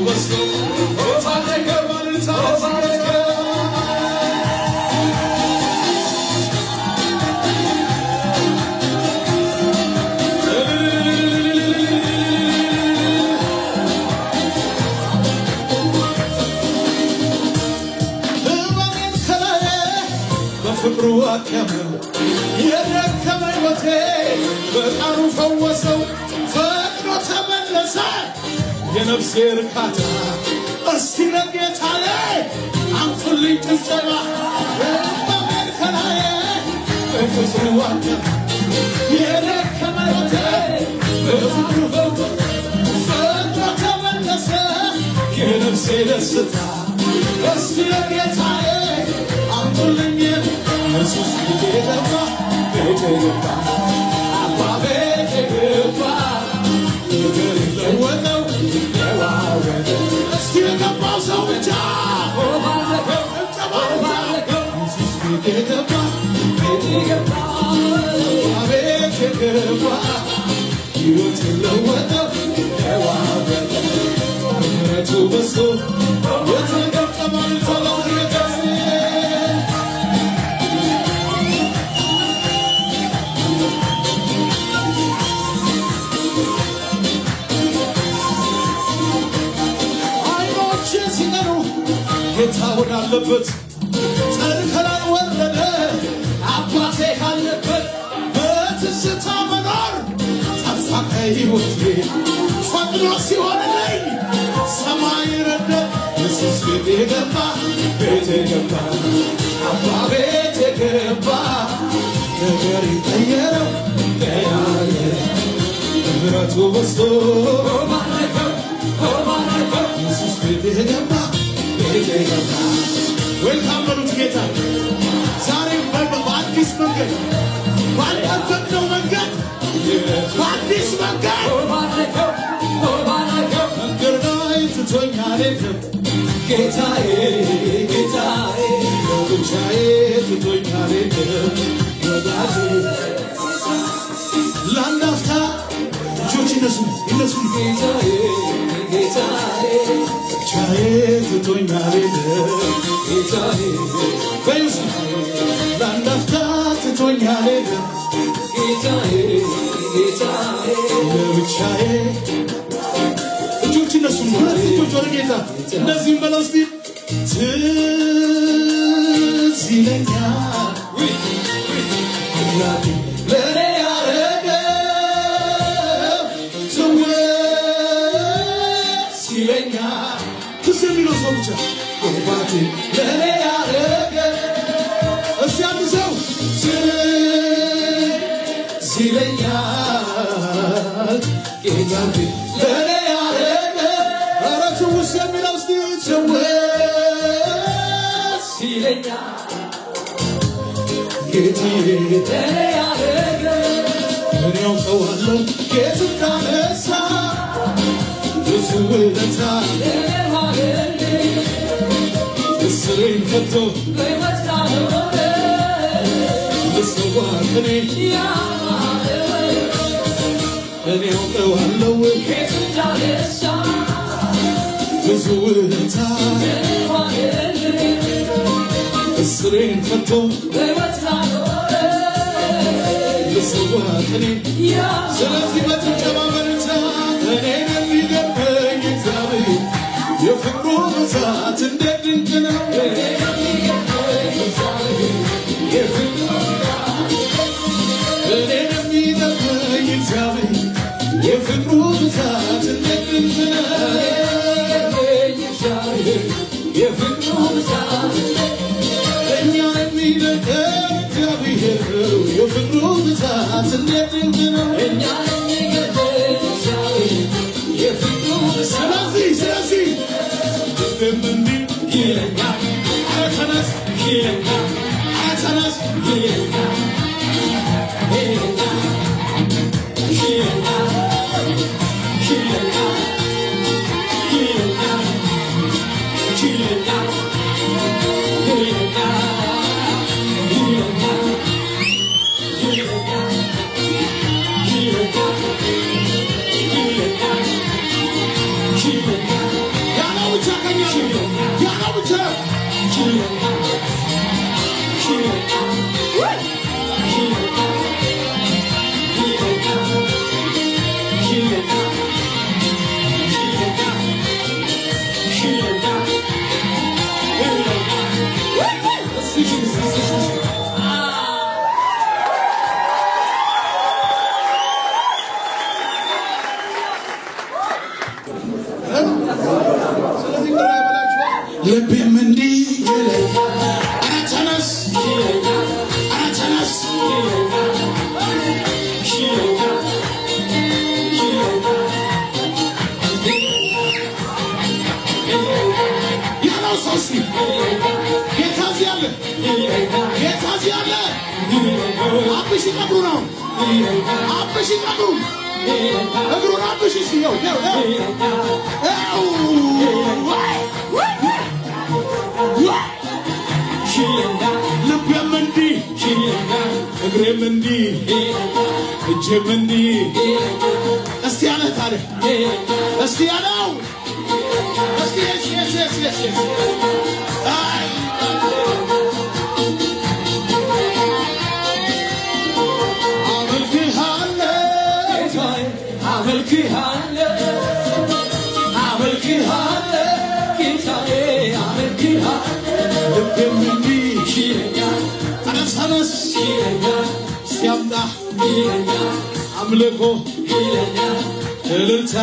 በዝቶ ባረከው ፍቅሩ አከመው የደከመኝ ሕይወቴ በቃሉ ፈወሰው ፈጥኖ ተመለሰ የነፍሴ እርካታ እስቲ ለጌታዬ አምጡልኝ ጭብጨባ ሕመሜን ከላዬ በፍቅሩ አከመው የደከመኝ ሕይወቴ በፍቅሩ ፈጥኖ ተመለሰ የነፍሴ ደስታ እስቲ ለጌታዬ አምጡልኝ ኢየሱስ ገባ ቤቴ ገባ አባ ቤቴ ገባ ነገር ለወጠው ለዋወደ እስቲ ገባው ሰው ብቻ ባረከው ባረከው ኢየሱስ ቤቴ ገባ ቤቴ ገባ አባ ቤቴ ገባ ሕይወት ለወጠው ለዋወደ ምሕረቱ በዝቶ የተገጠመው ተለወጠ ጌታ ወዳለበት ተርከራን ወረደ አባቴ ካለበት በትዝታ መኖር ጠፋ ከሕይወቴ ፈጥኖ ሲሆንልኝ ሰማይ ረደ ኢየሱስ ቤቴ ገባ ቤቴ ገባ አባ ቤቴ ገባ ነገር ቀየረው ቀያየ ምሕረቱ በዝቶ ባረከው ኢየሱስ ቤቴ ገባ ዌልካም በሉት ጌታ ዛሬ በአዲስ መንገድ ባልጠበቅነው መንገድ በአዲስ መንገድ መንገድ ላይ ትቶኝ አልሄድም ጌታዬ ጌታዬ ብቻዬ ትቶኝ አልሄድም ወዳጄ ለአንድ አፍታ ልጆች ይነሱ ጌታዬ ጌታዬ ብቻዬ ትቶኝ አልሄድም ጌታዬ በዩስ ለአንድ አፍታ ትቶኝ አልሄድም ጌታዬ ጌታዬ ብቻዬ እጆች እነሱ ሁለት እጆች ወደ ጌታ እነዚህም በለው እስቲ ትዝ ይለኛል ለእኔ ያረገው ትዝ ይለኛል ትዝ የሚለው ሰው ብቻ አባቴ ለእኔ ያረገው እስቲ አንድ ሰው ትዝ ይለኛል ጌታዬ ለእኔ ያረገው ኧረ ትውስ የሚለው እስቲ ትውስ ይለኛል ጌታዬ ለእኔ ያረገው እኔ አውቀዋለሁ የት እንዳነሳ ብዙ ውለታ እስሬን ፈቶ ልሰዋ እኔ አውቀዋለሁ ብዙ ውለታ እስሬን ፈቶ ልሰዋ እኔ ስለዚህ በጭብጨባ በርታ እኔን የሚገርመኝ እግዚአብሔር የፍቅሩ ብዛት እንዴት ድንቅ ነው እኔን የሚገርመኝ እግዚአብሔር የፍቅሩ ብዛት እንዴት ድንቅ ነው የፍቅሩ ብዛት እኛ የሚገርመኝ እግዚአብሔር የፍቅሩ ብዛት እንዴት ድንቅ ነው እኛ የሚገርመኝ እግዚአብሔር የፍቅሩ ብዛት ስለዚህ እንዲህ ይለኛል ኧረ ተነስ ይለኛል ኧረ ተነስ ይለኛል ልቤም እንዲህ ይለኛል ኧረ ተነስ ኧረ ተነስ ያለው ሰው እስኪ ጌታ እዚህ አለ ጌታ እዚህ አለ አብሽ ቀብሩ ነው አብሽ ቀብሩ እግሩን አብሽ እስኪ ይኸው ልቤም እንዲህ እግሬም እንዲህ እጄም እንዲህ እስቲ ያለ ታዲያ እስቲ ያለው እስቲ ልቤም እንዲህ ተነስ ሲያምጣ አምልኮ እልልታ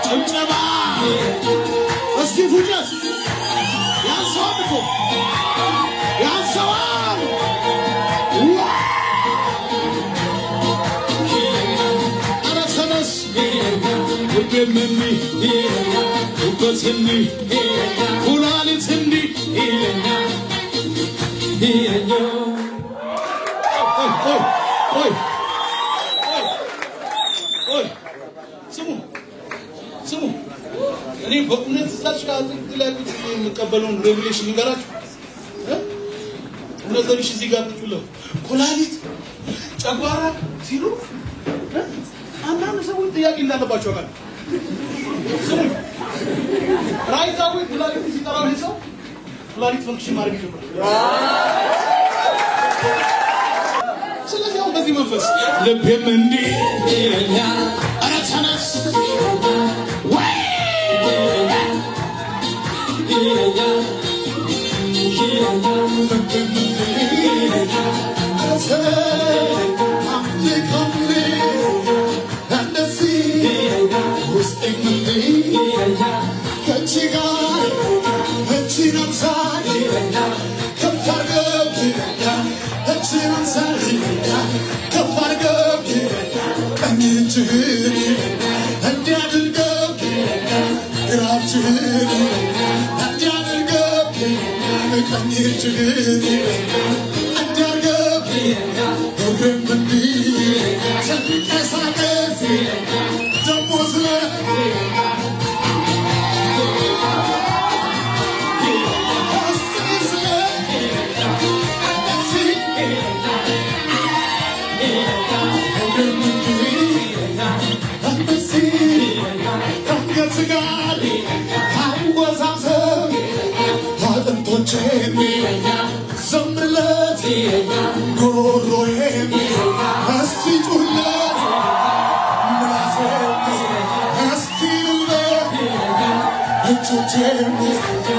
ጭብጨባ እስኪ ፉጨት ያንሰዋል እኮ ያንሰዋል ኧረ ተነስ ልቤም እንዲህ ጉበት እንዲህ ኩላሊት እንዲህ ስሙ እኔ በእውነት እዛች ጋር ትላቁት የምቀበለውን ሬቪሌሽን ንገራችሁ እነዚህ እዚህ ጋር ብቻለው ኩላሊት ጨጓራ ሲሉ አንዳንድ ሰዎች ጥያቄ እንዳለባቸው አቃል ስሙ ራይታዊ ኩላሊት ሲጠራው ይሄ ሰው ኩላሊት ፈንክሽን ማድረግ ይችላል ስለዚህ አሁን በዚህ መንፈስ ልቤም እንዲህ ይለኛል ኧረ ተነስ ወይ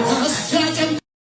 Let's